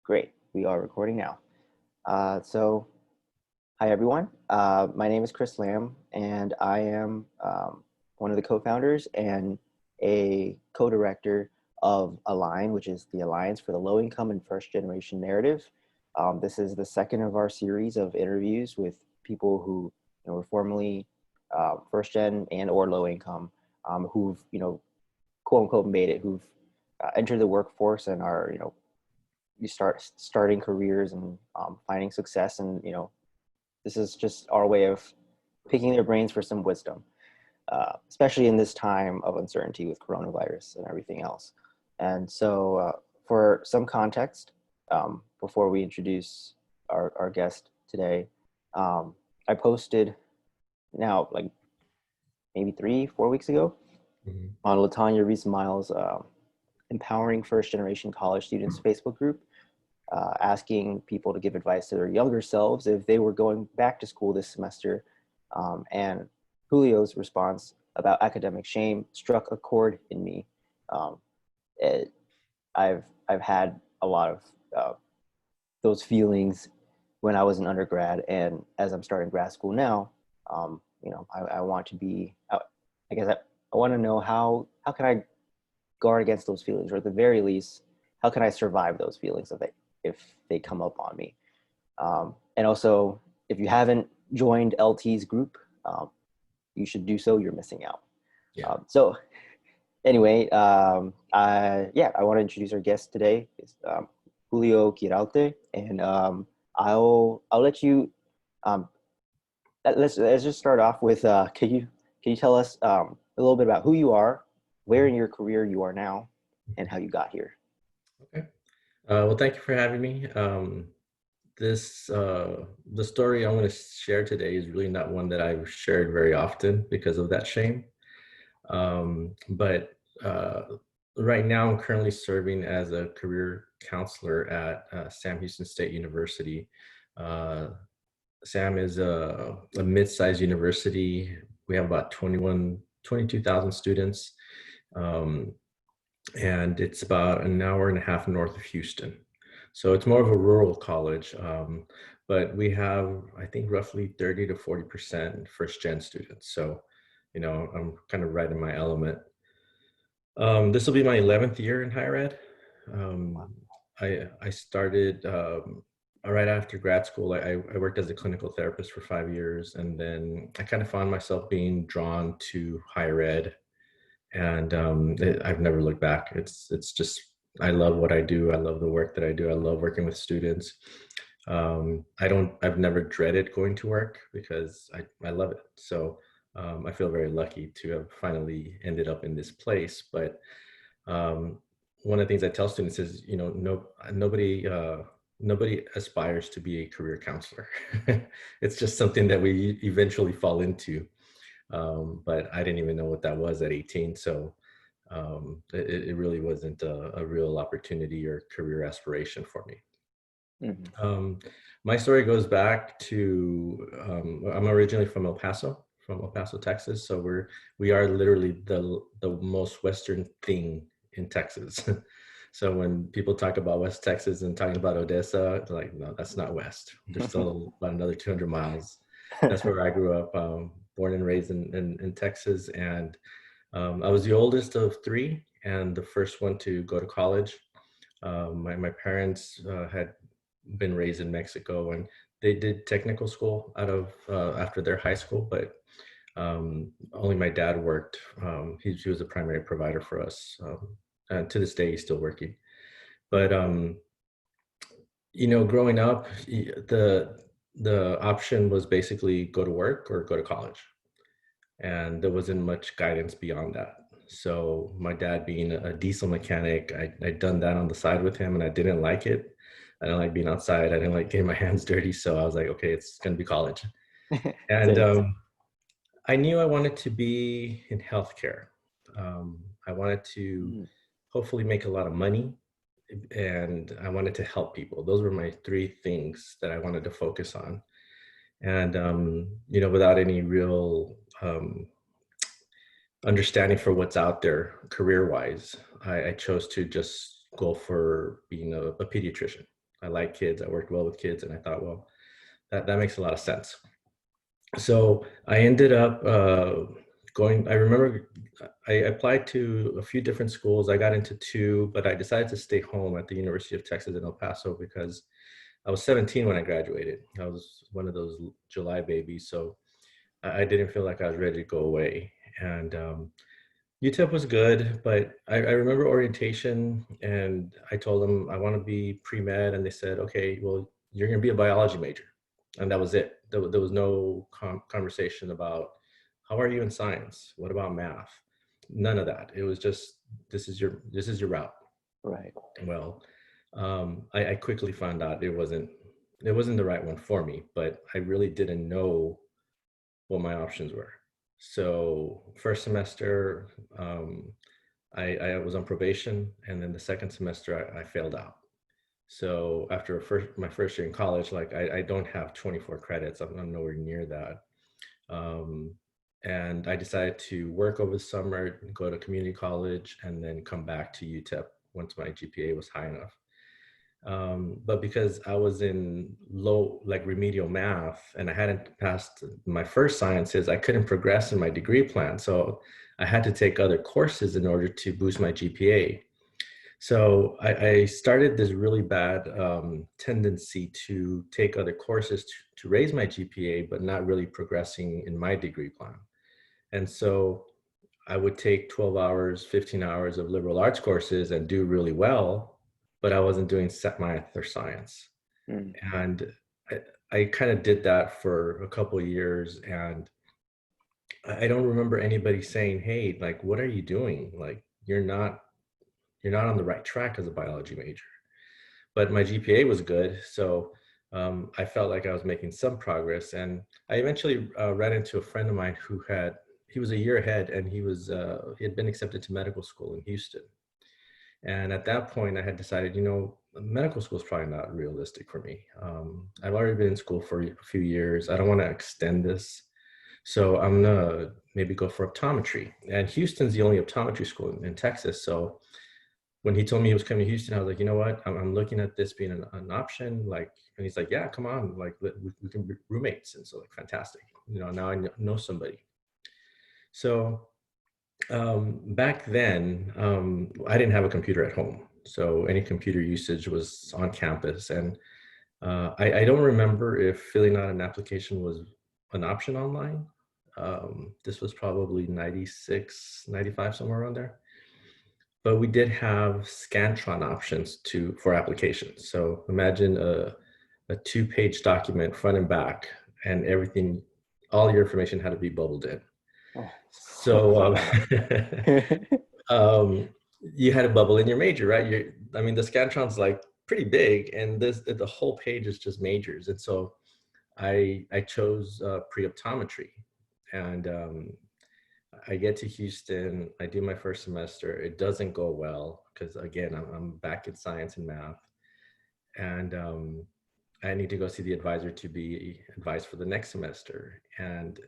Great, we are recording now. So, hi everyone. My name is Chris Lamb, and I am one of the co-founders and a co-director of Align, which is the Alliance for the Low Income and First Generation Narrative. This is the second of our series of interviews with people who were formerly first gen and or low income, who've quote unquote made it, who've entered the workforce and are starting careers and finding success. And this is just our way of picking their brains for some wisdom, especially in this time of uncertainty with coronavirus and everything else. And so for some context, before we introduce our guest today, I posted now like maybe 3-4 weeks ago on Latanya Reese-Miles' Empowering First Generation College Students Facebook group, asking people to give advice to their younger selves if they were going back to school this semester. And Julio's response about academic shame struck a chord in me. I've had a lot of those feelings when I was an undergrad, and as I'm starting grad school now, I want to be. I guess I want to know how can I guard against those feelings, or at the very least, how can I survive those feelings if they come up on me? And also, if you haven't joined LT's group, you should do so. You're missing out. Yeah. So anyway, I want to introduce our guest today. It's Julio Quiralte, and I'll let you. Let's just start off with. Can you tell us a little bit about who you are, where in your career you are now, and how you got here? Okay. Well, thank you for having me. The story I'm going to share today is really not one that I've shared very often because of that shame. But right now, I'm currently serving as a career counselor at Sam Houston State University. Sam is a mid-sized university. We have about 22,000 students. And it's about an hour and a half north of Houston. So it's more of a rural college, but we have, I think, roughly 30 to 40% first gen students. So, I'm kind of right in my element. This will be my 11th year in higher ed. I started right after grad school. I worked as a clinical therapist for 5 years, and then I kind of found myself being drawn to higher ed. And I've never looked back. It's just, I love what I do. I love the work that I do. I love working with students. I've never dreaded going to work because I love it. So I feel very lucky to have finally ended up in this place. But one of the things I tell students is, nobody aspires to be a career counselor. It's just something that we eventually fall into. But I didn't even know what that was at 18. So it really wasn't a real opportunity or career aspiration for me. Mm-hmm. My story goes back to, I'm originally from El Paso, Texas. So we are literally the most Western thing in Texas. So when people talk about West Texas and talking about Odessa, it's like, no, that's not West. There's still about another 200 miles. That's where I grew up. Born and raised in Texas, and I was the oldest of 3 and the first one to go to college. My parents had been raised in Mexico, and they did technical school out of after their high school, but only my dad worked. He was a primary provider for us, and to this day he's still working. But growing up, the option was basically go to work or go to college. And there wasn't much guidance beyond that. So my dad being a diesel mechanic, I'd done that on the side with him, and I didn't like it. I didn't like being outside. I didn't like getting my hands dirty. So I was like, okay, it's going to be college. And I knew I wanted to be in healthcare. I wanted to hopefully make a lot of money, and I wanted to help people. Those were my 3 things that I wanted to focus on. And, without any real understanding for what's out there career-wise, I chose to just go for being a pediatrician. I like kids. I worked well with kids, and I thought, well, that makes a lot of sense. So I ended up going. I remember I applied to a few different schools. I got into two, but I decided to stay home at the University of Texas in El Paso because I was 17 when I graduated. I was one of those July babies, so I didn't feel like I was ready to go away. And UTEP was good, but I remember orientation, and I told them I want to be pre-med, and they said, okay, well, you're going to be a biology major. And that was it. There was no conversation about how are you in science? What about math? None of that. It was just, this is your route. Right. Well, I quickly found out it wasn't the right one for me, but I really didn't know what my options were. So first semester, I was on probation, and then the second semester I failed out. So after my first year in college, like I don't have 24 credits. I'm nowhere near that. Um, and I decided to work over the summer, go to community college, and then come back to UTEP once my GPA was high enough. But because I was in low, like remedial math, and I hadn't passed my first sciences, I couldn't progress in my degree plan. So I had to take other courses in order to boost my GPA. So I started this really bad tendency to take other courses to raise my GPA, but not really progressing in my degree plan. And so I would take 12 hours, 15 hours of liberal arts courses and do really well, but I wasn't doing set math or science. Mm. And I kind of did that for a couple of years, and I don't remember anybody saying, hey, like, what are you doing? Like, you're not on the right track as a biology major. But my GPA was good, so I felt like I was making some progress. And I eventually ran into a friend of mine he was a year ahead, and he had been accepted to medical school in Houston. And at that point, I had decided, medical school is probably not realistic for me. I've already been in school for a few years. I don't want to extend this. So I'm gonna maybe go for optometry. And Houston's the only optometry school in Texas. So when he told me he was coming to Houston, I was like, you know what? I'm looking at this being an option. Like, and he's like, yeah, come on. Like, we can be roommates. And so, like, fantastic. Now I know somebody. So back then, I didn't have a computer at home. So any computer usage was on campus. And I don't remember if filling out an application was an option online. This was probably 96, 95, somewhere around there. But we did have Scantron options for applications. So imagine a 2-page document, front and back, and everything, all your information had to be bubbled in. Oh, So wow. you had to bubble in your major, right? The Scantron's like pretty big, and the whole page is just majors. And so I chose pre-optometry, and I get to Houston, I do my first semester. It doesn't go well because, again, I'm back in science and math, and I need to go see the advisor to be advised for the next semester. And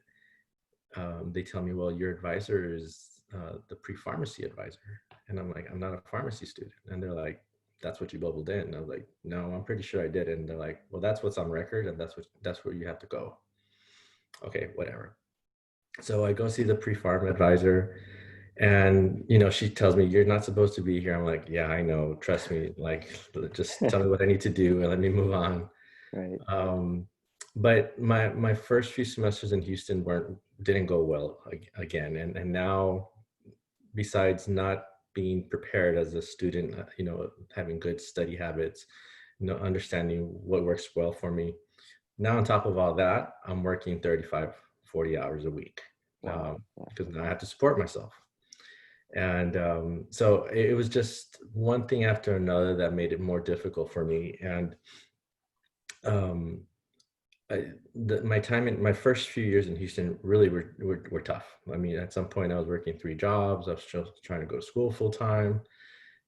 they tell me, well, your advisor is the pre-pharmacy advisor. And I'm like, I'm not a pharmacy student. And they're like, that's what you bubbled in. And I was like, no, I'm pretty sure I did. And they're like, well, that's what's on record, and that's where you have to go. Okay, whatever. So I go see the pre-pharm advisor, and she tells me, you're not supposed to be here. I'm like, yeah, I know, trust me, like, just tell me what I need to do and let me move on. Right. But my first few semesters in Houston didn't go well again. And now, besides not being prepared as a student, having good study habits, understanding what works well for me, now on top of all that, I'm working 35, 40 hours a week. Wow. Because now I have to support myself. And so it was just one thing after another that made it more difficult for me. And my first few years in Houston really were tough. At some point I was working 3 jobs. I was just trying to go to school full time.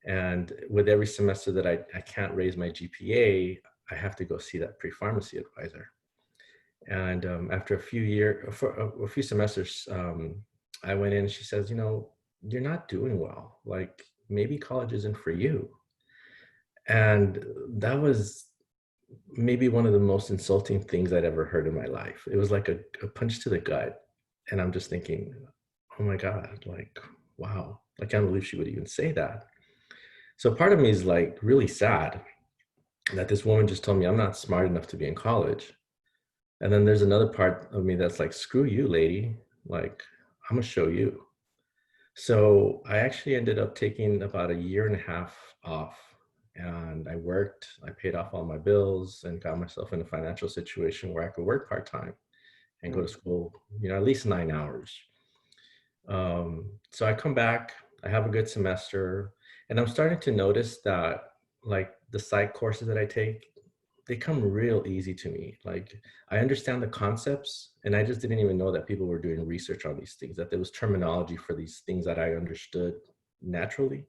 And with every semester that I can't raise my GPA, I have to go see that pre-pharmacy advisor. And after a few semesters, I went in and she says, you're not doing well. Like, maybe college isn't for you. And that was maybe one of the most insulting things I'd ever heard in my life. It was like a punch to the gut. And I'm just thinking, oh my God, like, wow, I can't believe she would even say that. So part of me is like really sad that this woman just told me I'm not smart enough to be in college. And then there's another part of me that's like, screw you, lady. Like, I'm gonna show you. So I actually ended up taking about a year and a half off, and I worked, I paid off all my bills and got myself in a financial situation where I could work part-time and go to Mm. school, at least 9 hours. So I come back, I have a good semester, and I'm starting to notice that like the psych courses that I take, they come real easy to me. Like I understand the concepts, and I just didn't even know that people were doing research on these things, that there was terminology for these things that I understood naturally.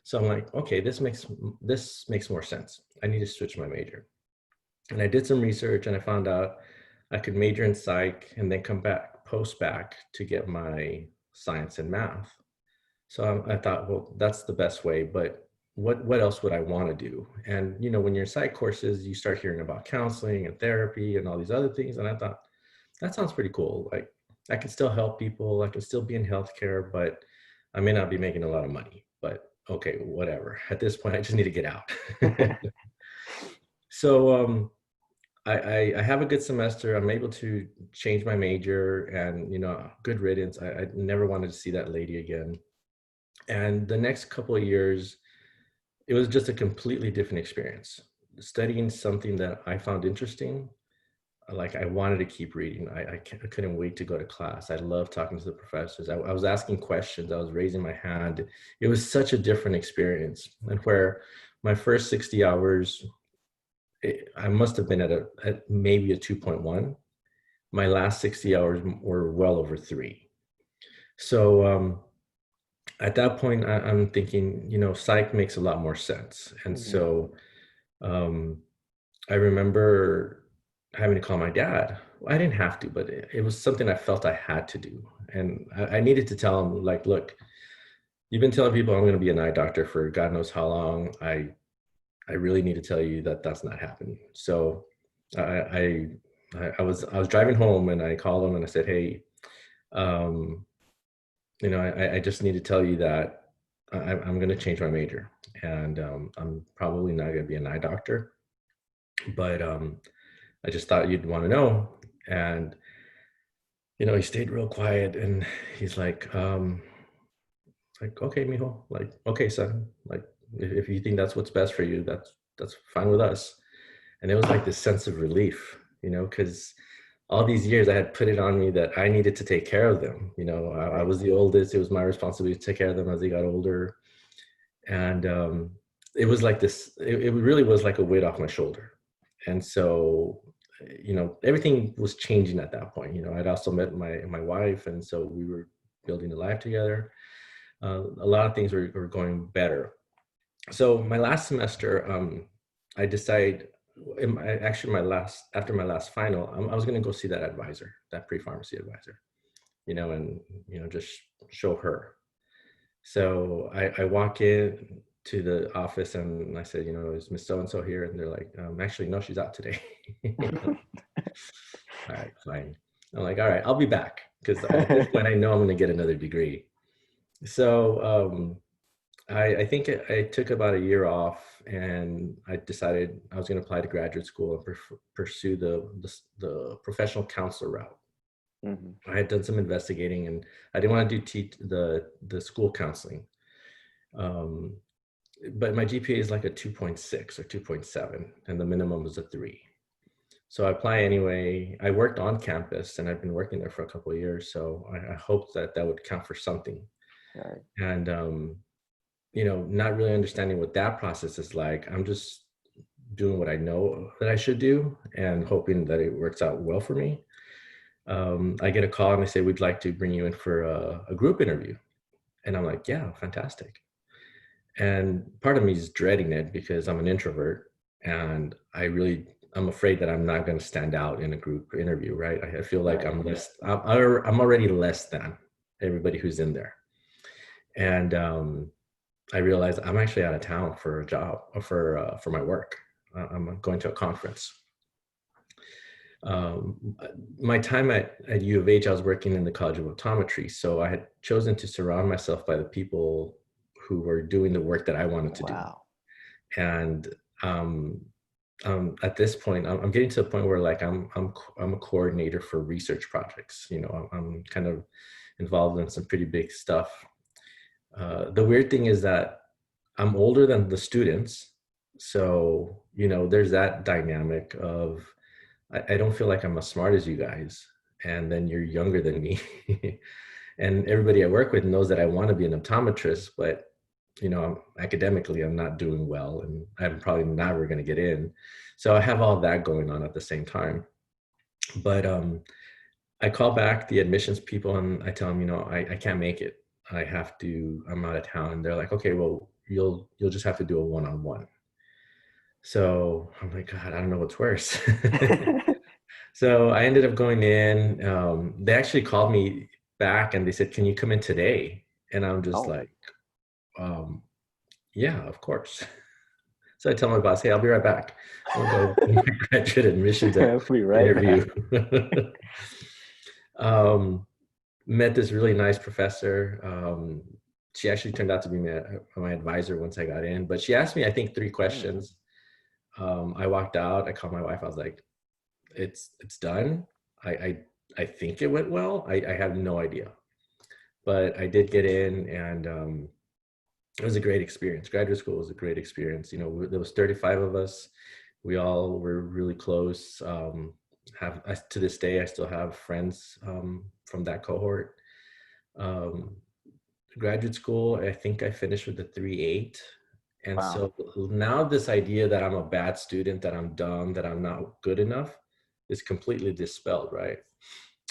So I'm like, okay, this makes more sense. I need to switch my major. And I did some research and I found out I could major in psych and then come back, post back to get my science and math. So I thought, well, that's the best way, but what else would I want to do? And when you're in psych courses, you start hearing about counseling and therapy and all these other things. And I thought, that sounds pretty cool. Like I can still help people, I can still be in healthcare, but I may not be making a lot of money. But okay, whatever. At this point, I just need to get out. So I have a good semester. I'm able to change my major, and good riddance. I never wanted to see that lady again. And the next couple of years, it was just a completely different experience. Studying something that I found interesting, like I wanted to keep reading. I couldn't wait to go to class. I loved talking to the professors. I was asking questions. I was raising my hand. It was such a different experience. And where my first 60 hours, I must have been at maybe a 2.1. My last 60 hours were well over 3. So at that point, I'm thinking, psych makes a lot more sense. And Mhm. so um, I remember having to call my dad. I didn't have to, but it was something I felt I had to do. And I needed to tell him, like, look, you've been telling people I'm going to be an eye doctor for God knows how long. I really need to tell you that that's not happening. So I, I was driving home and I called him and I said, hey, um, I just need to tell you that I'm going to change my major, and I'm probably not going to be an eye doctor, but I just thought you'd want to know. And he stayed real quiet, and he's like, okay, mijo, like, okay, son, like, if you think that's what's best for you, that's fine with us. And it was like this sense of relief, because all these years I had put it on me that I needed to take care of them. I Right. was the oldest. It was my responsibility to take care of them as they got older. And it was like this, it really was like a weight off my shoulder. And so, everything was changing at that point. I'd also met my wife. And so we were building a life together. A lot of things were going better. So my last semester, I decided, actually after my last final, I was going to go see that advisor, that pre-pharmacy advisor, and just show her. So I walk in to the office and I said, is Miss So and So here? And they're like, actually, no, she's out today. All right, fine. I'm like, all right, I'll be back, because at this point I know I'm going to get another degree. So I think I took about a year off, and I decided I was going to apply to graduate school and pursue the professional counselor route. Mhm. I had done some investigating, and I didn't want to do the school counseling. Um, but my GPA is like a 2.6 or 2.7, and the minimum is a 3. So I apply anyway. I worked on campus, and I've been working there for a couple of years. So I hoped that would count for something. Right. And not really understanding what that process is like. I'm just doing what I know that I should do and hoping that it works out well for me. I get a call and they say, we'd like to bring you in for a group interview. And I'm like, yeah, fantastic. And part of me is dreading it because I'm an introvert, and I'm afraid that I'm not going to stand out in a group interview, right? I feel like Right. I'm already less than everybody who's in there. And I realized I'm actually out of town for a job, or for my work. I'm going to a conference. My time at U of H, I was working in the College of Optometry. So I had chosen to surround myself by the people who were doing the work that I wanted to do. Wow. And um, at this point, I'm getting to a point where like I'm a coordinator for research projects. You know, I'm kind of involved in some pretty big stuff. The weird thing is that I'm older than the students, so you know, there's that dynamic of I don't feel like I'm as smart as you guys, and then you're younger than me. And everybody I work with knows that I want to be an optometrist, but you know, academically, I'm not doing well, and I'm probably never going to get in. So I have all that going on at the same time. But I call back the admissions people and I tell them, you know, I can't make it. I have to. I'm out of town. And they're like, okay, well, you'll just have to do a one-on-one. So I'm like, God, I don't know what's worse. So I ended up going in. They actually called me back and they said, can you come in today? And I'm just Oh. like, um, yeah, of course. So I tell my boss, hey, I'll be right back. I'll go do my graduate admissions I'll be right interview. back. um, Met this really nice professor. She actually turned out to be my advisor once I got in, but she asked me, I think, 3 questions. I walked out, I called my wife, I was like, it's done. I think it went well. I have no idea, but I did get in, and it was a great experience. Graduate school was a great experience. You know, there was 35 of us. We all were really close. To this day, I still have friends from that cohort. Um, Graduate school, I think I finished with a 3.8. And Wow. so now this idea that I'm a bad student, that I'm dumb, that I'm not good enough is completely dispelled, right?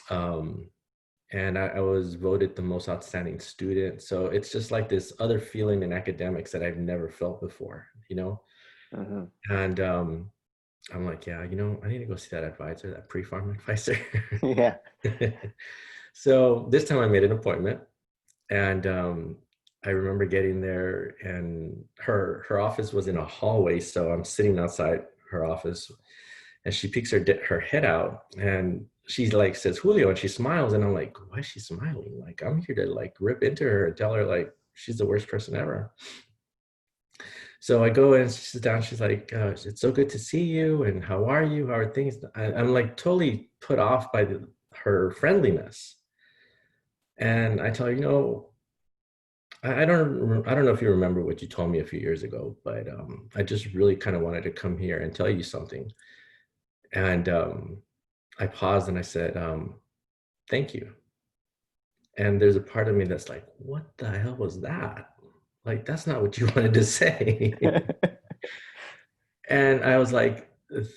And I was voted the most outstanding student. So it's just like this other feeling in academics that I've never felt before, you know? Mm-hmm. And I'm like, yeah, you know, I need to go see that advisor, that pre-pharm advisor. Yeah. So this time I made an appointment, and I remember getting there, and her office was in a hallway. So I'm sitting outside her office, and she peeks her head out, and she like says Julio, and she smiles, and I'm like, why is she smiling? Like, I'm here to like rip into her and tell her like she's the worst person ever. So I go and she sits down. She's like, it's so good to see you, and how are you? How are things? I'm like totally put off by her friendliness, and I tell her, you know, I don't know if you remember what you told me a few years ago, but I just really kind of wanted to come here and tell you something. And I paused and I said, thank you. And there's a part of me that's like, what the hell was that? Like, that's not what you wanted to say. And I was like,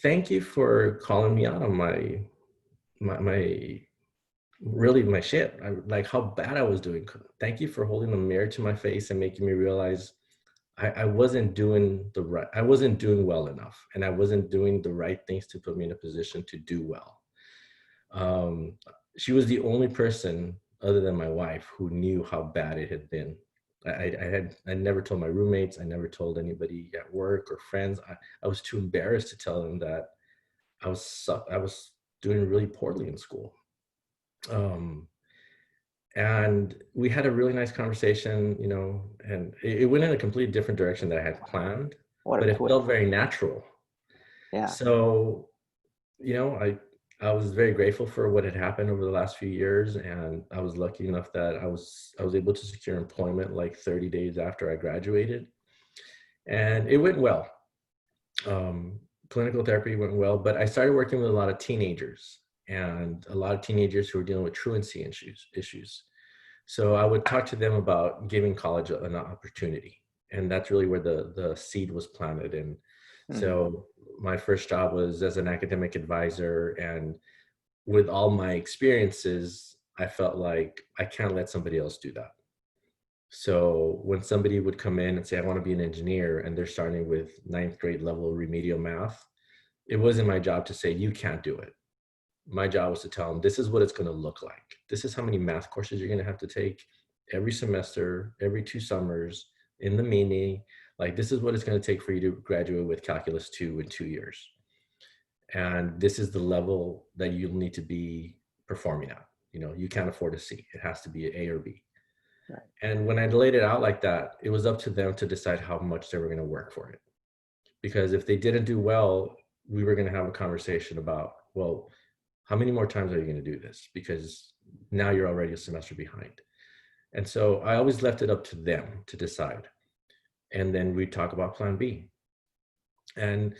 thank you for calling me out on my really my shit. Like how bad I was doing. Thank you for holding a mirror to my face and making me realize I wasn't doing I wasn't doing well enough, and I wasn't doing the right things to put me in a position to do well. Um, she was the only person other than my wife who knew how bad it had been. I never told my roommates. I never told anybody at work or friends. I was too embarrassed to tell them that I was doing really poorly in school. Um, and we had a really nice conversation, you know, and it went in a completely different direction that I had planned, What a but it twist. felt very natural. Yeah. So, you know, I was very grateful for what had happened over the last few years, and I was lucky enough that I was able to secure employment like 30 days after I graduated, and it went well. Clinical therapy went well, but I started working with a lot of teenagers, and a lot of teenagers who were dealing with truancy issues. So I would talk to them about giving college an opportunity, and that's really where the seed was planted. And Mm-hmm. so my first job was as an academic advisor, and with all my experiences, I felt like I can't let somebody else do that. So when somebody would come in and say, I want to be an engineer, and they're starting with ninth grade level remedial math, it wasn't my job to say, you can't do it. My job was to tell them, this is what it's going to look like. This is how many math courses you're going to have to take every semester, every 2 summers, in the mini. Like, this is what it's going to take for you to graduate with calculus 2 in 2 years. And this is the level that you'll need to be performing at. You can't afford a C. It has to be an A or B. Right. And when I laid it out like that, it was up to them to decide how much they were going to work for it. Because if they didn't do well, we were going to have a conversation about, well, how many more times are you going to do this? Because now you're already a semester behind. And so I always left it up to them to decide. And then we talk about plan B. And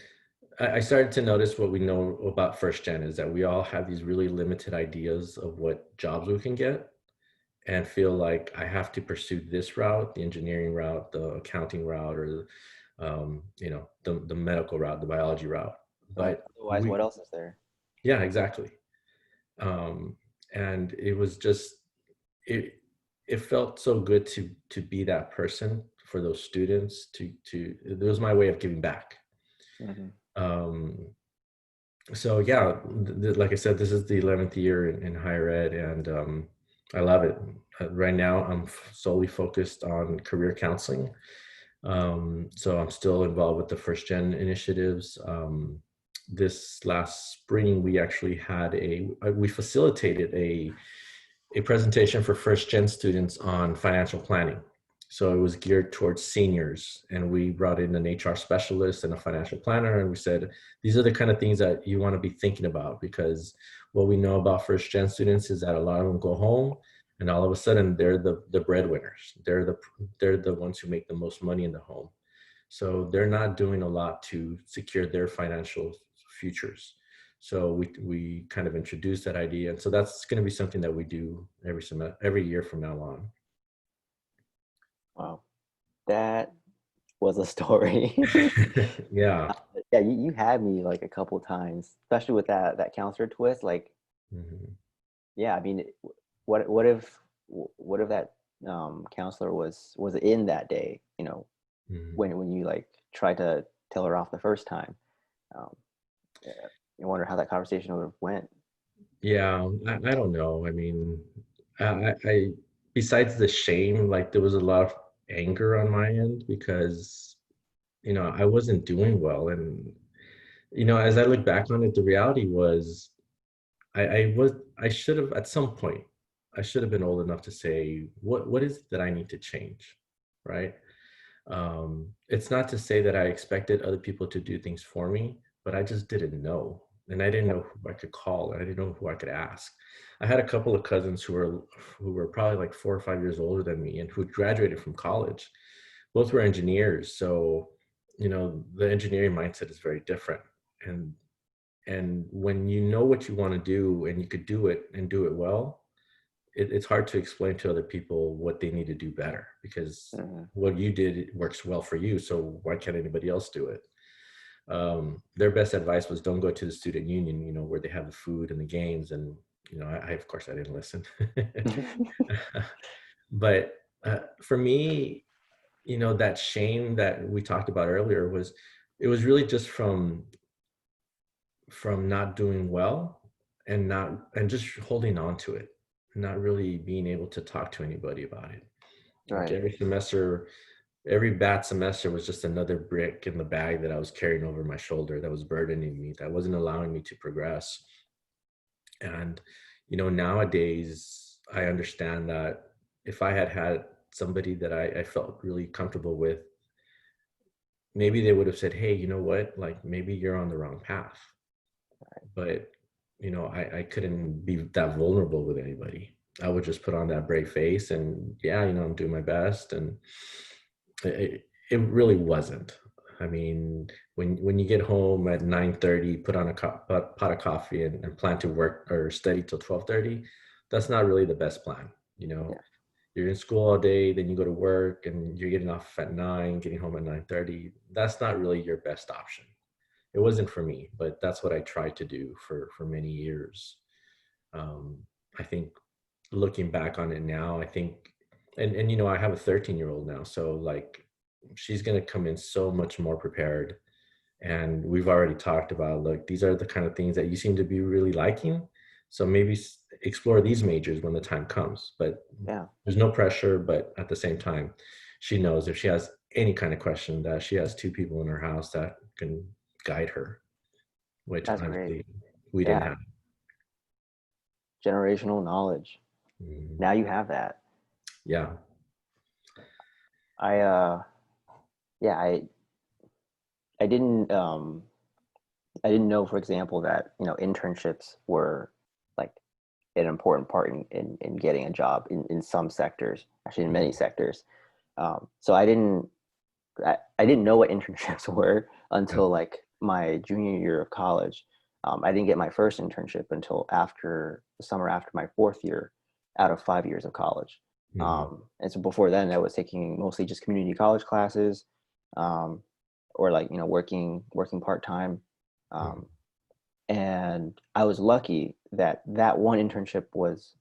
I started to notice what we know about first gen is that we all have these really limited ideas of what jobs we can get, and feel like I have to pursue this route, the engineering route, the accounting route, or the medical route, the biology route. Right. But Otherwise, what else is there? yeah, exactly. And it was just, it felt so good to be that person for those students. It was my way of giving back. Mm-hmm. So yeah, like I said, this is the 11th year in higher ed, and I love it. Right now, I'm solely focused on career counseling. So I'm still involved with the first gen initiatives. This last spring, we actually we facilitated a presentation for first gen students on financial planning. So it was geared towards seniors, and we brought in an HR specialist and a financial planner, and we said, these are the kind of things that you want to be thinking about, because what we know about first gen students is that a lot of them go home and all of a sudden they're the breadwinners. They're the ones who make the most money in the home. So they're not doing a lot to secure their financial futures. So we kind of introduced that idea. And so that's going to be something that we do every year from now on. Wow, that was a story. Yeah. Yeah, you had me like a couple times, especially with that counselor twist. Like, Mm-hmm. yeah, I mean, what if that counselor was in that day? Mm-hmm. When you like tried to tell her off the first time. Um, yeah, I wonder how that conversation would have went. Yeah, I don't know. I mean, I besides the shame, like there was a lot of anger on my end because, I wasn't doing well. And, as I look back on it, the reality was I should have, at some point, I should have been old enough to say, what is it that I need to change? Right. It's not to say that I expected other people to do things for me, but I just didn't know. And I didn't know who I could call, and I didn't know who I could ask. I had a couple of cousins who were probably like 4 or 5 years older than me and who graduated from college. Both were engineers. So, the engineering mindset is very different. And when you know what you want to do and you could do it and do it well, it's hard to explain to other people what they need to do better, because Mhm. what you did, it works well for you. So why can't anybody else do it? Their best advice was, don't go to the student union, where they have the food and the games. And, I of course I didn't listen. But for me, that shame that we talked about earlier it was really just from not doing well, and just holding on to it, not really being able to talk to anybody about it. Like Right. every bad semester was just another brick in the bag that I was carrying over my shoulder, that was burdening me, that wasn't allowing me to progress. And, nowadays I understand that if I had somebody that I felt really comfortable with, maybe they would have said, hey, you know what, like maybe you're on the wrong path. But, I couldn't be that vulnerable with anybody. I would just put on that brave face and, yeah, I'm doing my best. And it really wasn't. I mean, when you get home at 9:30, put on a pot of coffee and plan to work or study till 12:30, that's not really the best plan. Yeah. You're in school all day, then you go to work and you're getting off at 9, getting home at 9:30. That's not really your best option. It wasn't for me, but that's what I tried to do for many years. I think looking back on it now, I think, and I have a 13-year-old now, so like she's gonna come in so much more prepared. And we've already talked about, look, these are the kind of things that you seem to be really liking. So maybe explore these majors when the time comes. But Yeah. there's no pressure. But at the same time, she knows if she has any kind of question, that she has two people in her house that can guide her, which That's great. honestly we didn't Yeah, have. generational knowledge. Mhm. Now you have that. Yeah. I yeah, I didn't I didn't know, for example, that internships were like an important part in getting a job in some sectors, actually in many Mhm. sectors. So I didn't know what internships were Yeah. until like my junior year of college. I didn't get my first internship until after the summer after my fourth year out of 5 years of college. Mhm. And so before then, I was taking mostly just community college classes, um, or like working part time. Mhm. Um, and I was lucky that that one internship was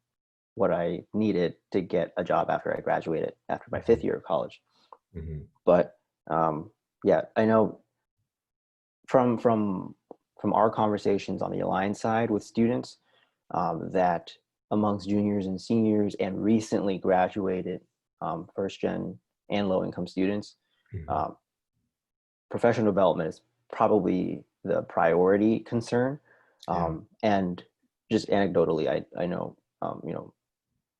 what I needed to get a job after I graduated after my Mhm. fifth year of college. Mhm. But yeah, I know from from from our conversations on the Alliance side with students, that amongst juniors and seniors and recently graduated first gen and low income students, Mhm. um, professional development is probably the priority concern. Yeah. And just anecdotally, I know,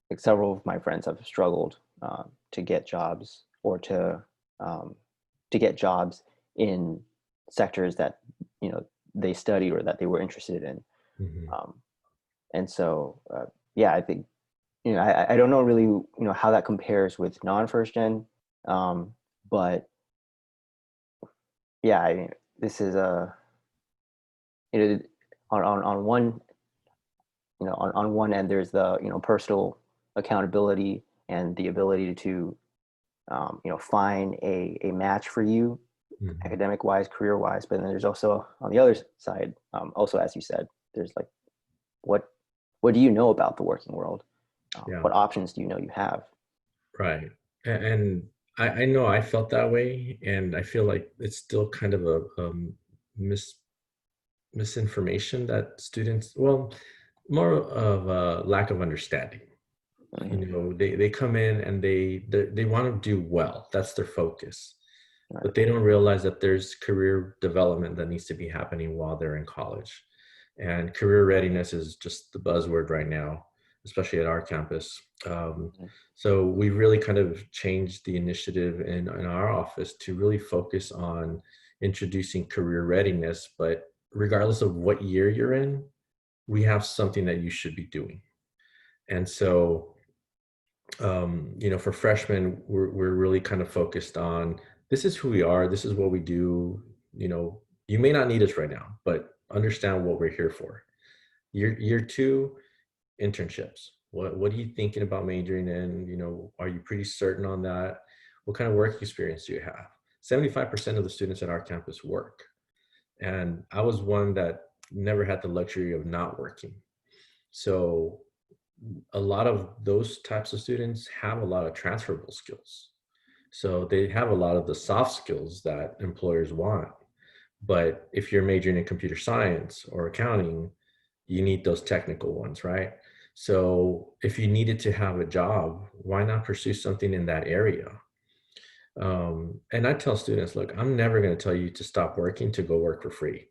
like several of my friends have struggled to get jobs or um, to get jobs in sectors that they studied or that they were interested in. Mhm. Um, and so, yeah, I think I don't know really how that compares with non first gen, but yeah, I mean, this is a you know on one on one end there's the personal accountability and the ability to find a match for you Mhm. academic wise, career wise. But then there's also on the other side, also as you said, there's like what what do you know about the working world? Yeah. What options do you know you have? Right. And I know I felt that way, and I feel like it's still kind of a mis misinformation that students, well, more of a lack of understanding. Hmm. They come in and they want to do well. That's their focus. Right. But they don't realize that there's career development that needs to be happening while they're in college. And career readiness is just the buzzword right now, especially at our campus. Hmm. So we really kind of changed the initiative in our office to really focus on introducing career readiness. But regardless of what year you're in, we have something that you should be doing. And so for freshmen, we're really kind of focused on, this is who we are, this is what we do. You may not need us right now, but understand what we're here for. Year two, internships. What are you thinking about majoring in? Are you pretty certain on that? What kind of work experience do you have? 75% of the students at our campus work, and I was one that never had the luxury of not working. So a lot of those types of students have a lot of transferable skills. So they have a lot of the soft skills that employers want. But if you're majoring in computer science or accounting, you need those technical ones, right? So if you needed to have a job, why not pursue something in that area? And I tell students, look, I'm never going to tell you to stop working to go work for free,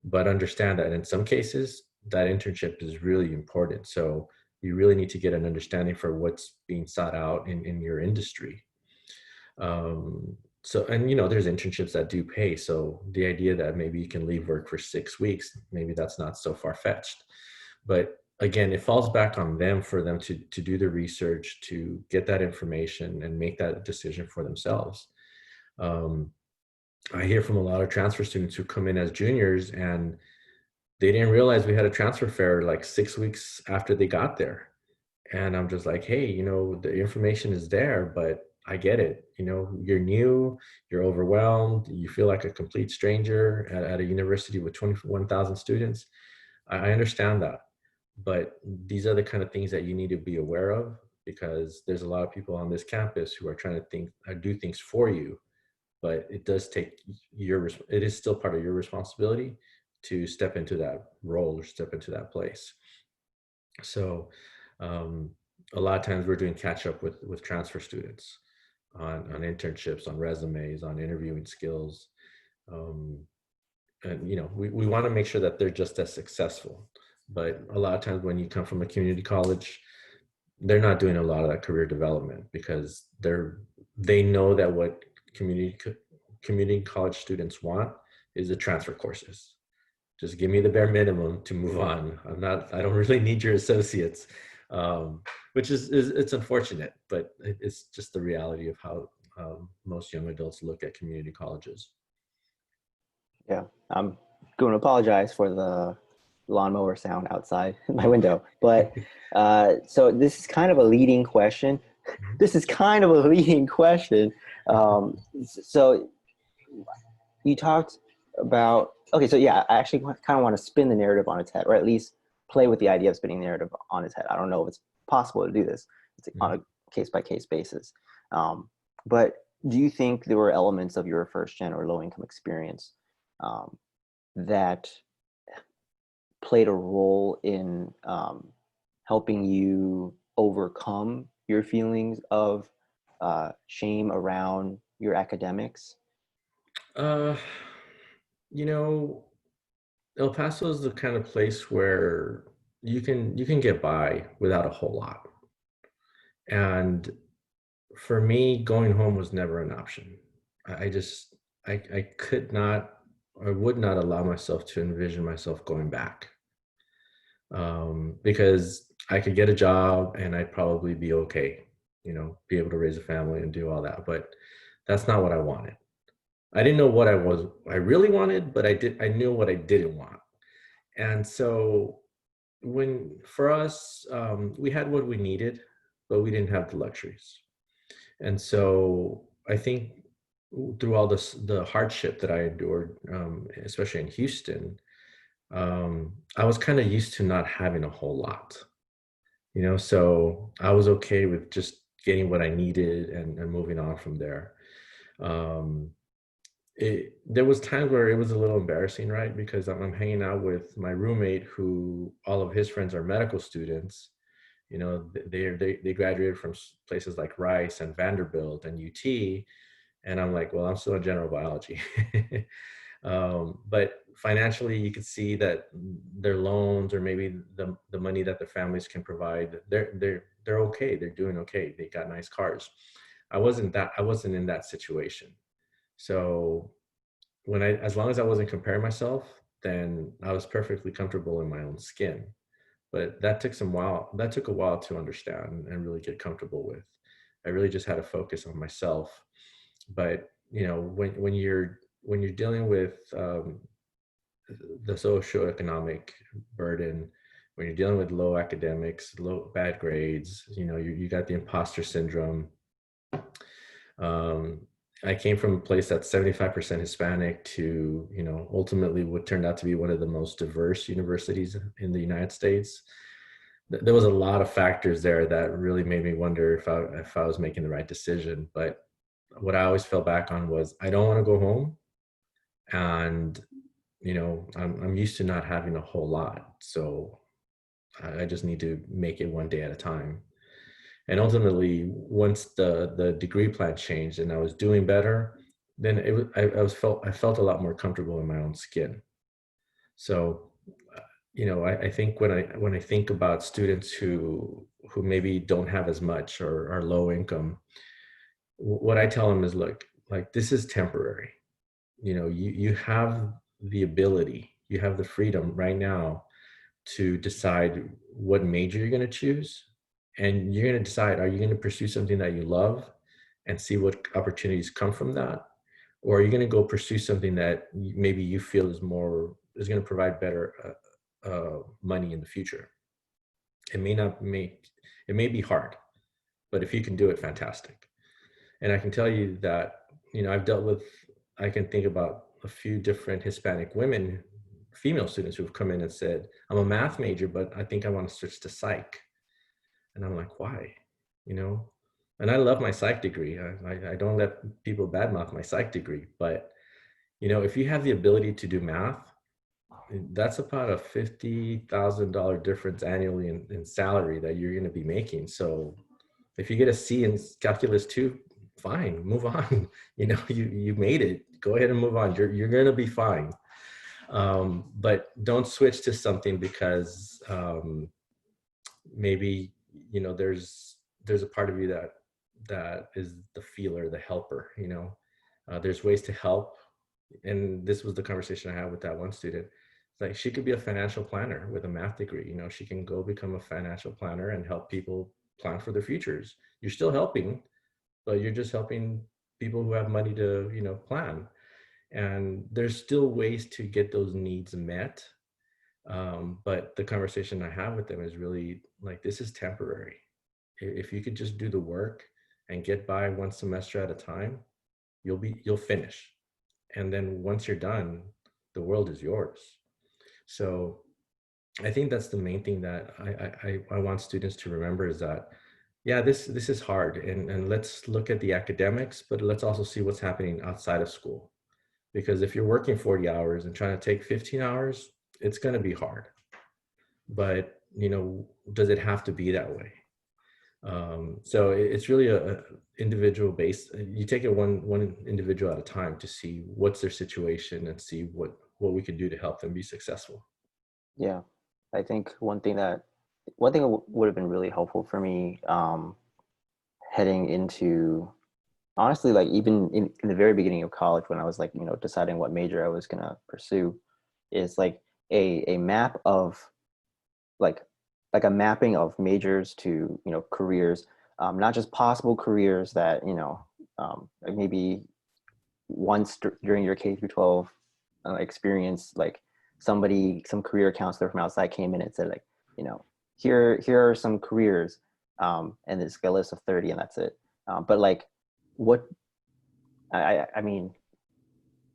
but understand that in some cases that internship is really important. So you really need to get an understanding for what's being sought out in your industry. So, and there's internships that do pay. So the idea that maybe you can leave work for 6 weeks, maybe that's not so far-fetched. But again, it falls back on them for them to do the research, to get that information and make that decision for themselves. um, I hear from a lot of transfer students who come in as juniors, and they didn't realize we had a transfer fair like 6 weeks after they got there. And I'm just like, hey, the information is there, but I get it. You're new, you're overwhelmed, you feel like a complete stranger at a university with 21,000 students. I understand that. But these are the kind of things that you need to be aware of, because there's a lot of people on this campus who are trying to do things for you, but it does take it is still part of your responsibility to step into that role or step into that place. So um, a lot of times we're doing catch up with transfer students. on internships, on resumes, on interviewing skills. Um, and we want to make sure that they're just as successful. But a lot of times when you come from a community college, they're not doing a lot of that career development because they know that what community college students want is the transfer courses. Just give me the bare minimum to move on. I don't really need your associates, which is it's unfortunate, but it's just the reality of how most young adults look at community colleges. Yeah, I'm going to apologize for the lawnmower sound outside my window. But so this is kind of a leading question. This is kind of a leading question. So you talked about, okay, so yeah, I actually kind of want to spin the narrative on its head, or at least play with the idea of spinning the narrative on its head. I don't know if it's possible to do this. It's on a case by case basis. But do you think there were elements of your first gen or low income experience that played a role in helping you overcome your feelings of shame around your academics? Uh, you know, El Paso is the kind of place where you can get by without a whole lot. And for me, going home was never an option. I just I could not, I would not allow myself to envision myself going back, because I could get a job and I'd probably be okay, be able to raise a family and do all that. But that's not what I wanted. I didn't know what I really wanted, but I knew what I didn't want. And so when for us, we had what we needed, but we didn't have the luxuries. And so I think through all the hardship that I endured, especially in Houston, I was kind of used to not having a whole lot, so I was okay with just getting what I needed and moving on from there. Um, there was times where it was a little embarrassing, right? Because I'm hanging out with my roommate, who all of his friends are medical students. They graduated from places like Rice and Vanderbilt and UT, and I'm like, well, I'm still in general biology. But financially, you could see that their loans, or maybe the money that their families can provide, they're okay. They're doing okay. They got nice cars. I wasn't in that situation. So as long as I wasn't comparing myself, then I was perfectly comfortable in my own skin. But that took a while to understand and really get comfortable with. I really just had to focus on myself. But when you're dealing with the socioeconomic burden, when you're dealing with low academics, low bad grades, you got the imposter syndrome. um, I came from a place that's 75% Hispanic to, ultimately what turned out to be one of the most diverse universities in the United States. There was a lot of factors there that really made me wonder if I was making the right decision. But what I always fell back on was, I don't want to go home, and I'm used to not having a whole lot, so I just need to make it one day at a time. And ultimately, once the degree plan changed and I was doing better, then I felt a lot more comfortable in my own skin. So, I think when I think about students who maybe don't have as much or are low income, what I tell them is, look, like, this is temporary. You have the ability, you have the freedom right now to decide what major you're going to choose. And you're going to decide, are you going to pursue something that you love and see what opportunities come from that? Or are you going to go pursue something that maybe you feel is going to provide better money in the future? It may be hard, but if you can do it, fantastic. And I can tell you that, I can think about a few different Hispanic women, female students, who've come in and said, I'm a math major, but I think I want to switch to psych. And I'm like, why? You know? And I love my psych degree. I don't let people badmouth my psych degree. But, if you have the ability to do math, that's about a $50,000 difference annually in salary that you're going to be making. So if you get a C in calculus 2, fine, move on. You made it. Go ahead and move on. You're gonna be fine. But don't switch to something because maybe there's a part of you that is the feeler, the helper. There's ways to help, and this was the conversation I had with that one student. Like, she could be a financial planner with a math degree. She can go become a financial planner and help people plan for their futures. You're still helping, but you're just helping people who have money to plan. And there's still ways to get those needs met. But the conversation I have with them is really like, this is temporary. If you could just do the work and get by one semester at a time, you'll finish. And then once you're done, the world is yours. So I think that's the main thing that I want students to remember, is that, yeah, this is hard, and let's look at the academics, but let's also see what's happening outside of school. Because if you're working 40 hours and trying to take 15 hours, it's going to be hard. But does it have to be that way? So it's really a individual based. You take it one individual at a time to see what's their situation and see what we can do to help them be successful. Yeah, I think one thing that would have been really helpful for me, heading into, honestly, like even in the very beginning of college, when I was like, deciding what major I was gonna pursue, is like a map of like a mapping of majors to careers, not just possible careers that like maybe once during your K through 12 experience, like some career counselor from outside came in and said, like, here are some careers, and it's a list of 30 and that's it. But like, what I mean,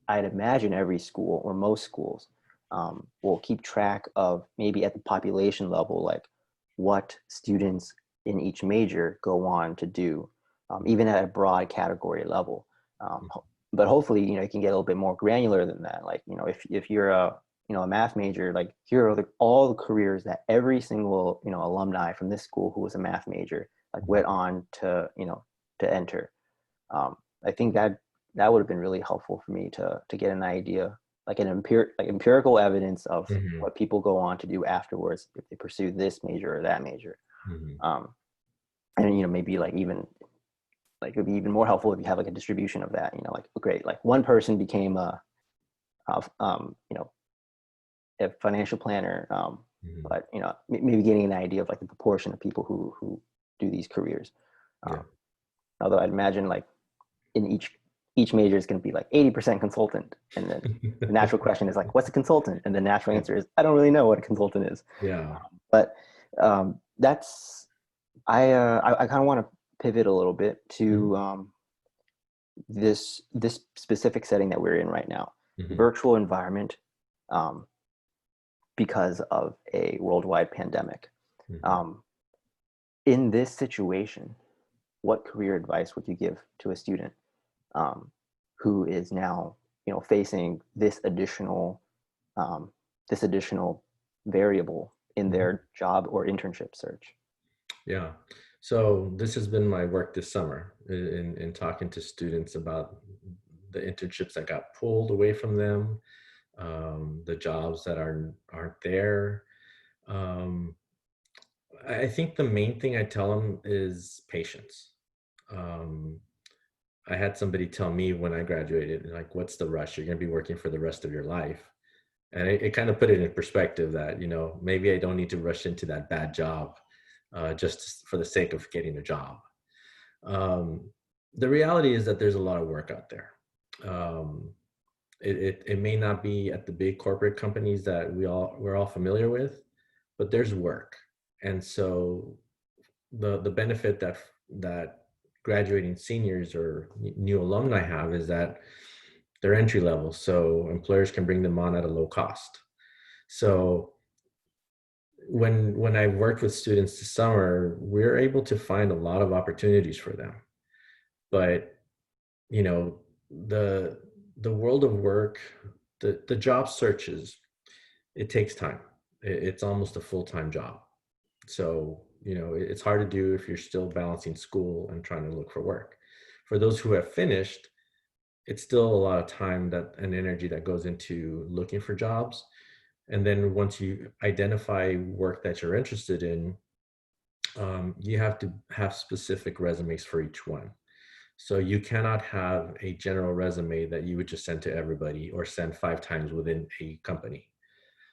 I'd imagine every school or most schools will keep track of, maybe at the population level, like what students in each major go on to do, even at a broad category level. But hopefully, you can get a little bit more granular than that. Like, if you're a math major, like, here are all the careers that every single alumni from this school who was a math major like went on to enter. I think that would have been really helpful for me to get an idea, like empirical evidence of Hmm. what people go on to do afterwards if they pursue this major or that major. Hmm. um, and maybe like even like it would be even more helpful if you have like a distribution of that, like, great, like one person became a a financial planner, Hmm. but maybe getting an idea of like the proportion of people who do these careers. Yeah. um, Although I'd imagine like in each major is going to be like 80% consultant, and then the natural question is like, what's a consultant? And the natural answer is, I don't really know what a consultant is. Yeah. But that's I kind of want to pivot a little bit Hmm. to this specific setting that we're in right now, Hmm. virtual environment, um, because of a worldwide pandemic. Hmm. Um, in this situation, what career advice would you give to a student um, who is now facing um, this additional variable in Hmm. their job or internship search? Yeah. So this has been my work this summer in talking to students about the internships that got pulled away from them, the jobs that aren't there. Um, I think the main thing I tell them is patience. Um, I had somebody tell me when I graduated, like, what's the rush? You're going to be working for the rest of your life. And it kind of put it in perspective that, maybe I don't need to rush into that bad job just for the sake of getting a job. Um, the reality is that there's a lot of work out there. Um, it may not be at the big corporate companies that we're all familiar with, but there's work. And so the benefit that graduating seniors or new alumni have is that they're entry level, so employers can bring them on at a low cost. So when I worked with students this summer, we're able to find a lot of opportunities for them. But you know, the the world of work, the job searches, it takes time. It's almost a full-time job. So, it's hard to do if you're still balancing school and trying to look for work. For those who have finished, it's still a lot of time that and energy that goes into looking for jobs. And then once you identify work that you're interested in, you have to have specific resumes for each one. So you cannot have a general resume that you would just send to everybody or send 5 times within a company.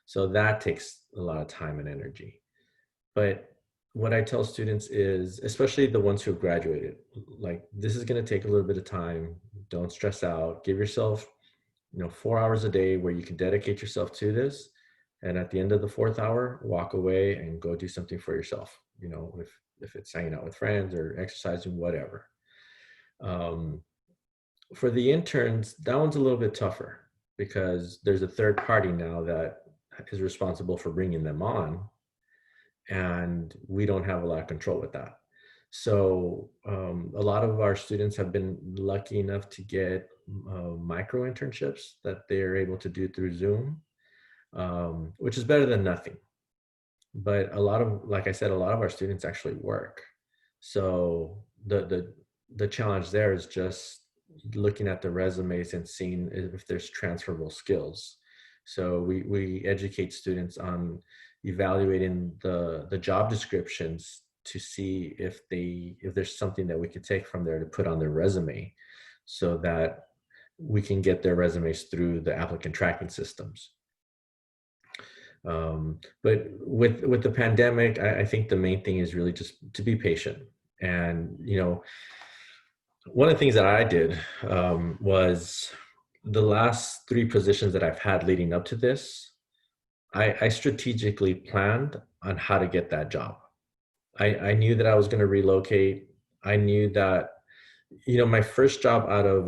So that takes a lot of time and energy. But what I tell students is, especially the ones who have graduated, like, this is going to take a little bit of time. Don't stress out. Give yourself, 4 hours a day where you can dedicate yourself to this. And at the end of the fourth hour, walk away and go do something for yourself. If it's hanging out with friends or exercising, whatever. For the interns, that one's a little bit tougher because there's a third party now that is responsible for bringing them on, and we don't have a lot of control with that. So a lot of our students have been lucky enough to get micro internships that they're able to do through Zoom, which is better than nothing. But like I said, a lot of our students actually work. So the challenge there is just looking at the resumes and seeing if there's transferable skills. So we educate students on evaluating the job descriptions to see if there's something that we could take from there to put on their resume, so that we can get their resumes through the applicant tracking systems. But with the pandemic, I think the main thing is really just to be patient. And one of the things that I did was the last 3 positions that I've had leading up to this, I strategically planned on how to get that job. I knew that I was going to relocate. I knew that, my first job out of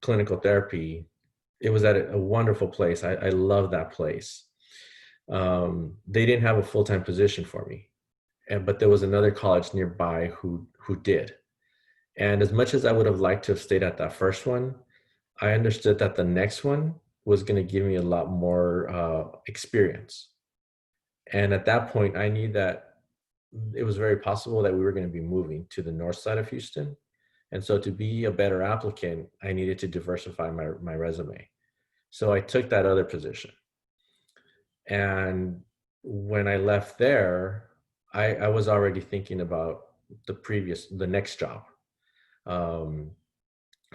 clinical therapy, it was at a wonderful place. I love that place. They didn't have a full-time position for me, but there was another college nearby who did. And as much as I would have liked to have stayed at that first one, I understood that the next one was going to give me a lot more experience. And at that point, I knew that it was very possible that we were going to be moving to the north side of Houston. And so to be a better applicant, I needed to diversify my resume. So I took that other position. And when I left there, I was already thinking about the next job.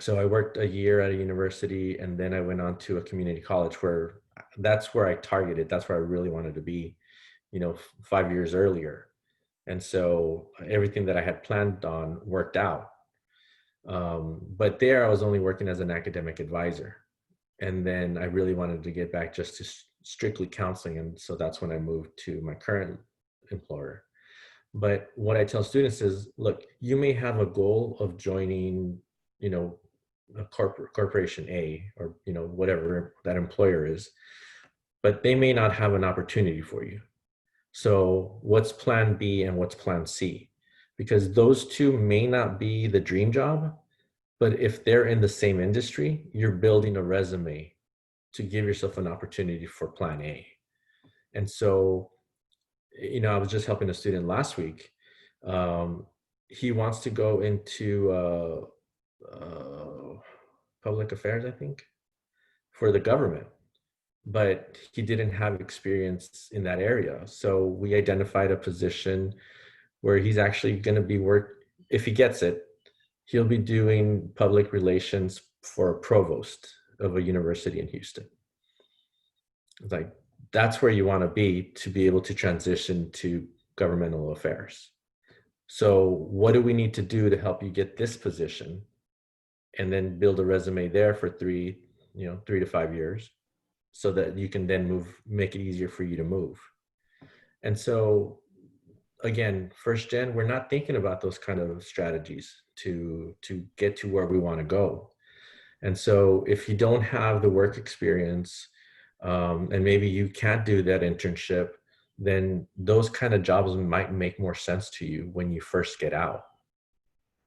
So I worked a year at a university, and then I went on to a community college that's where I targeted. That's where I really wanted to be, 5 years earlier. And so everything that I had planned on worked out. But there I was only working as an academic advisor. And then I really wanted to get back just to strictly counseling. And so that's when I moved to my current employer. But what I tell students is, look, you may have a goal of joining, a corporation A, or, whatever that employer is, but they may not have an opportunity for you. So what's plan B and what's plan C? Because those two may not be the dream job, but if they're in the same industry, you're building a resume to give yourself an opportunity for plan A. And so, I was just helping a student last week. He wants to go into public affairs, I think, for the government, but he didn't have experience in that area. So we identified a position where he's actually going to be if he gets it, he'll be doing public relations for a provost of a university in Houston. It's like, that's where you want to be able to transition to governmental affairs. So what do we need to do to help you get this position, and then build a resume there for 3 to 5 years, so that you can then make it easier for you to move. And so again, first gen, we're not thinking about those kind of strategies to get to where we want to go. And so if you don't have the work experience, and maybe you can't do that internship, then those kind of jobs might make more sense to you when you first get out.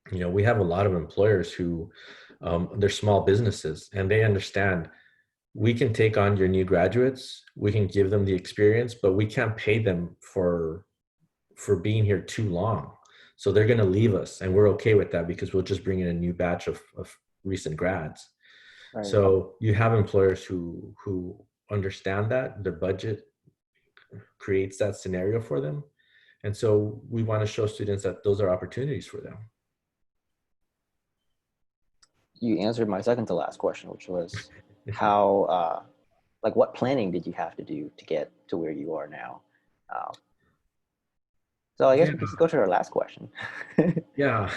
We have a lot of employers who, they're small businesses, and they understand, we can take on your new graduates, we can give them the experience, but we can't pay them for being here too long. So they're going to leave us, and we're okay with that because we'll just bring in a new batch of recent grads. Right. So you have employers who understand that their budget creates that scenario for them. And so we want to show students that those are opportunities for them. You answered my second to last question, which was how, like, what planning did you have to do to get to where you are now? Um, so I guess Yeah, we can just go to our last question. yeah.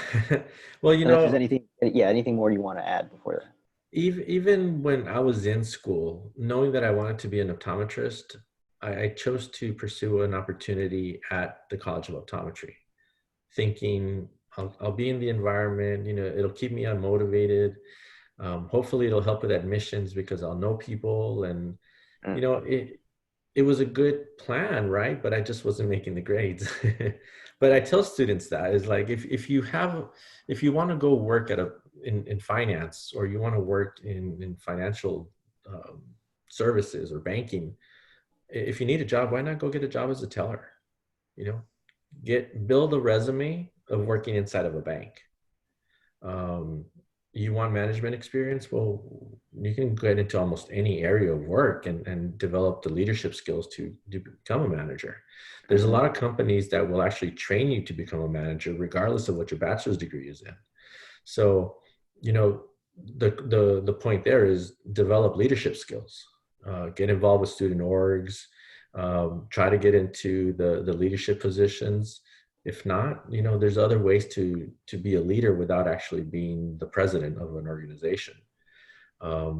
Well, Unless there's anything, yeah, anything more you want to add before that. even when I was in school, knowing that I wanted to be an optometrist, I chose to pursue an opportunity at the College of Optometry, thinking I'll be in the environment, it'll keep me unmotivated. Hopefully it'll help with admissions because I'll know people, and Mm, it was a good plan, right? But I just wasn't making the grades. But I tell students that is like, if you want to go work in finance, or you want to work in financial um, services or banking, if you need a job, why not go get a job as a teller? You know, build a resume of working inside of a bank. um, you want management experience, well, you can get into almost any area of work and develop the leadership skills to become a manager. There's a mhm. lot of companies that will actually train you to become a manager regardless of what your bachelor's degree is in. So, you know, the point there is develop leadership skills, get involved with student orgs, try to get into the leadership positions. If not, there's other ways to be a leader without actually being the president of an organization.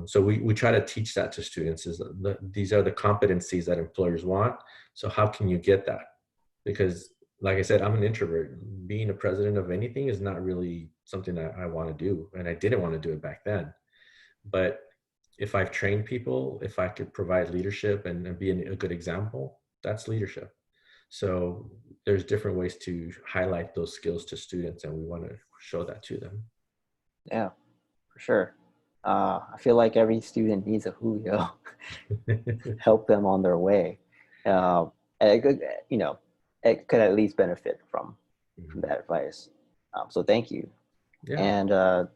So we try to teach that to students, is these are the competencies that employers want. So how can you get that? Because like I said, I'm an introvert. Being a president of anything is not really something that I want to do. And I didn't want to do it back then. But if I've trained people, if I could provide leadership and be a good example, that's leadership. So there's different ways to highlight those skills to students, and we want to show that to them. Yeah, for sure. I feel like every student needs a Julio, help them on their way. And it could, it could at least benefit from that advice. So thank you. Yeah. And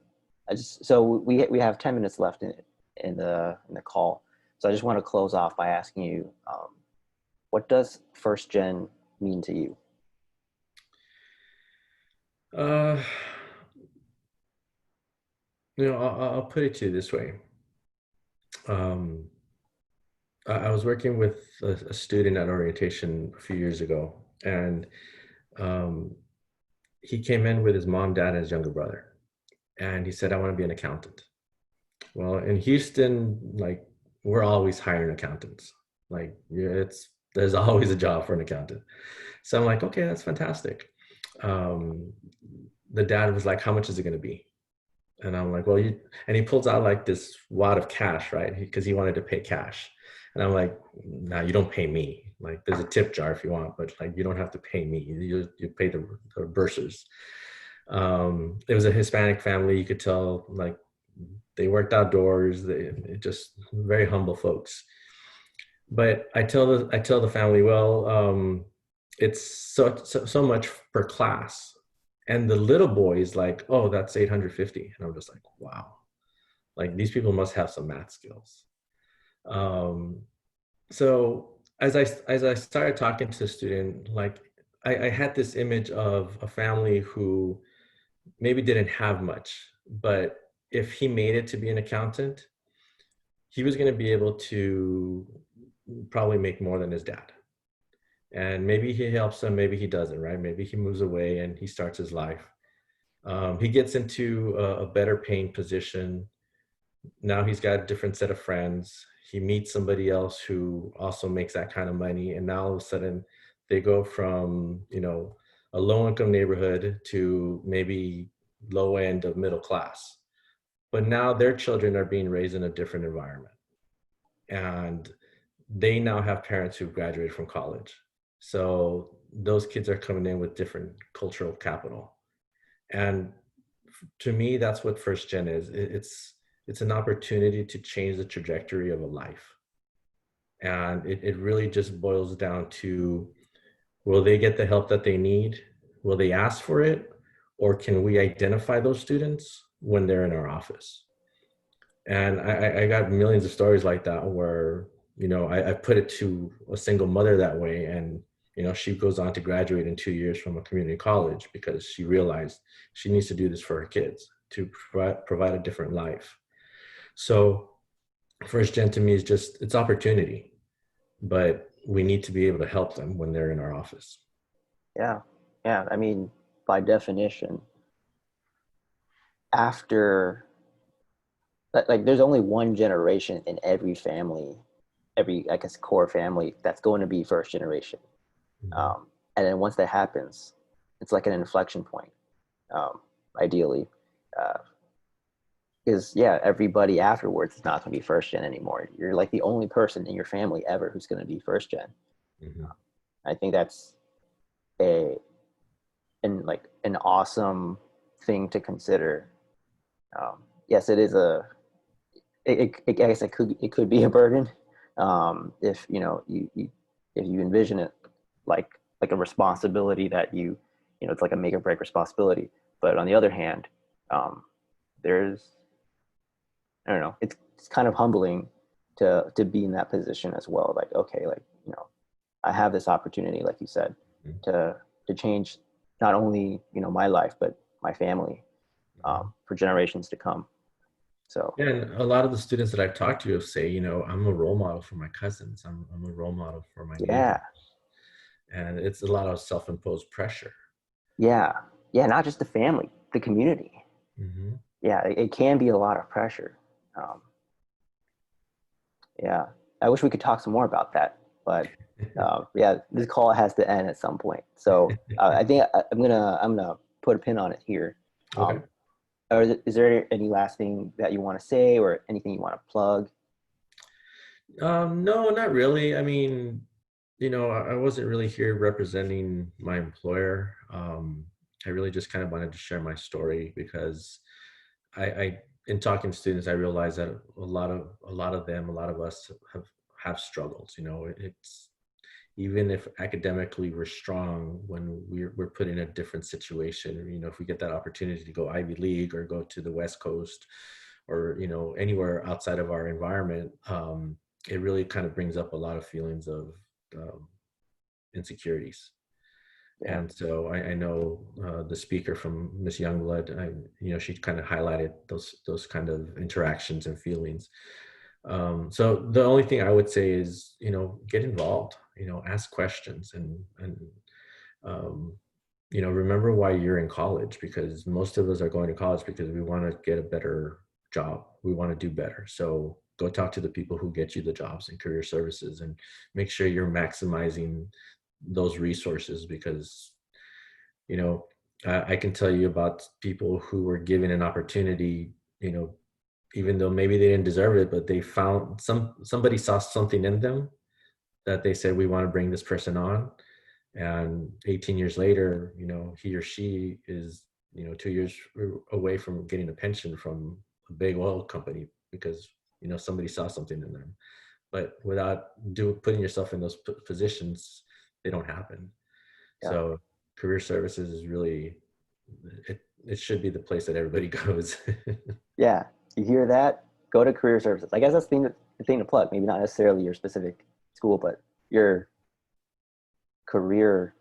so we have 10 minutes left in the call. So I just want to close off by asking you, what does first gen mean to you? Uh, I'll put it to you this way. Um, I was working with a student at orientation a few years ago, and um, he came in with his mom, dad, and his younger brother. And he said, I want to be an accountant. Well, in Houston, like, we're always hiring accountants. Like, yeah, there's always a job for an accountant. So I'm like, okay, that's fantastic. Um, the dad was like, how much is it going to be? And I'm like, well, and he pulls out like this wad of cash, right? Because he wanted to pay cash. And I'm like, no, you don't pay me. Like, there's a tip jar if you want, but like, you don't have to pay me. You pay the bursars. It was a Hispanic family. You could tell, like, they worked outdoors. They just very humble folks. But I tell the family, well, it's so much per class, and the little boy is like, oh, that's 850, and I'm just like, wow, like, these people must have some math skills. Um, so as I started talking to the student, like, I had this image of a family who maybe didn't have much, but if he made it to be an accountant, he was going to be able to probably make more than his dad. And maybe he helps him, maybe he doesn't, right? Maybe he moves away and he starts his life. He gets into a better paying position. Now he's got a different set of friends. He meets somebody else who also makes that kind of money. And now all of a sudden they go from, a low income neighborhood to maybe low end of middle class. But now their children are being raised in a different environment. And they now have parents who've graduated from college. So those kids are coming in with different cultural capital. And to me, that's what first gen is. It's an opportunity to change the trajectory of a life. And it really just boils down to, will they get the help that they need? will they ask for it, or can we identify those students when they're in our office? And I got millions of stories like that where, I put it to a single mother that way. And, she goes on to graduate in 2 years from a community college because she realized she needs to do this for her kids to provide a different life. So first gen to me is just, it's opportunity, but we need to be able to help them when they're in our office. Yeah. Yeah. I mean, by definition, after like there's only one generation in every family, every, I guess, core family that's going to be first generation. Mhm. And then once that happens, it's like an inflection point, ideally. Uh, because yeah, everybody afterwards is not going to be first gen anymore. You're like the only person in your family ever who's going to be first gen. Mhm. I think that's a an awesome thing to consider. Yes, it is a. I guess it could be a burden, if you if you envision it like a responsibility that it's like a make or break responsibility. But on the other hand, there's, I don't know, it's kind of humbling to be in that position as well. Like, okay, like, I have this opportunity, like you said, Mhm. to change not only, my life, but my family, Mhm. for generations to come. So And a lot of the students that I've talked to say, I'm a role model for my cousins. I'm a role model for my neighbors. yeah, And it's a lot of self-imposed pressure. yeah, yeah, not just the family, the community. Hmm. Yeah, it can be a lot of pressure. Um, yeah, I wish we could talk some more about that, but yeah, this call has to end at some point. So I think I'm gonna put a pin on it here. Okay. Um, is there any last thing that you want to say, or anything you want to plug? No, not really. I mean, I wasn't really here representing my employer. I really just kind of wanted to share my story because in talking to students, I realized that a lot of us have struggles. It's even if academically we're strong, when we're put in a different situation. If we get that opportunity to go Ivy League or go to the West Coast, or anywhere outside of our environment, it really kind of brings up a lot of feelings of um, insecurities. Yeah, And so I know the speaker from Miss Youngblood, she kind of highlighted those kind of interactions and feelings. So the only thing I would say is, get involved, ask questions, and um, remember why you're in college, because most of us are going to college because we want to get a better job. We want to do better. So go talk to the people who get you the jobs in career services, and make sure you're maximizing those resources, because, you know, I can tell you about people who were given an opportunity, even though maybe they didn't deserve it, but they found somebody saw something in them that they said, we want to bring this person on. And 18 years later, he or she is, 2 years away from getting a pension from a big oil company because, somebody saw something in them. But without putting yourself in those positions, they don't happen. yeah, So career services is really, it should be the place that everybody goes. yeah. You hear that? Go to career services. I guess that's the thing to plug. Maybe not necessarily your specific school, but your career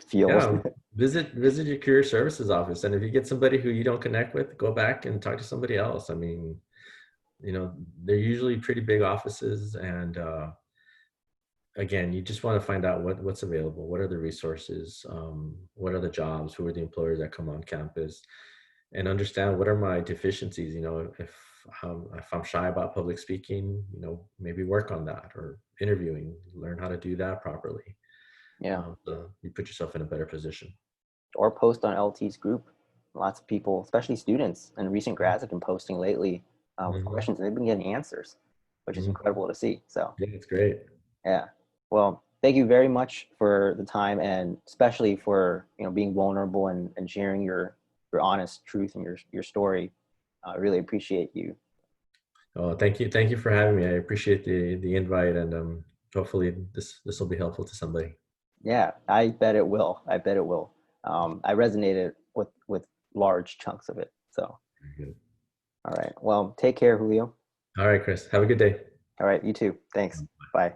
field. Yeah, visit your career services office, and if you get somebody who you don't connect with, go back and talk to somebody else. I mean, they're usually pretty big offices, and again, you just want to find out what's available, what are the resources, what are the jobs, who are the employers that come on campus, and understand what are my deficiencies. If I'm shy about public speaking, maybe work on that, or interviewing, learn how to do that properly. Yeah. So you put yourself in a better position. Or post on LT's group. Lots of people, especially students and recent grads, have been posting lately, with Hmm. questions, and they've been getting answers, which is Hmm. incredible to see. So, Yeah, it's great. yeah. Well, thank you very much for the time, and especially for being vulnerable and sharing your honest truth and your story. I really appreciate you. Oh, thank you for having me. I appreciate the invite, and hopefully this will be helpful to somebody. Yeah, I bet it will. I bet it will. I resonated with large chunks of it. So, Very good. all right. Well, take care, Julio. All right, Chris. Have a good day. All right. You too. Thanks. Bye.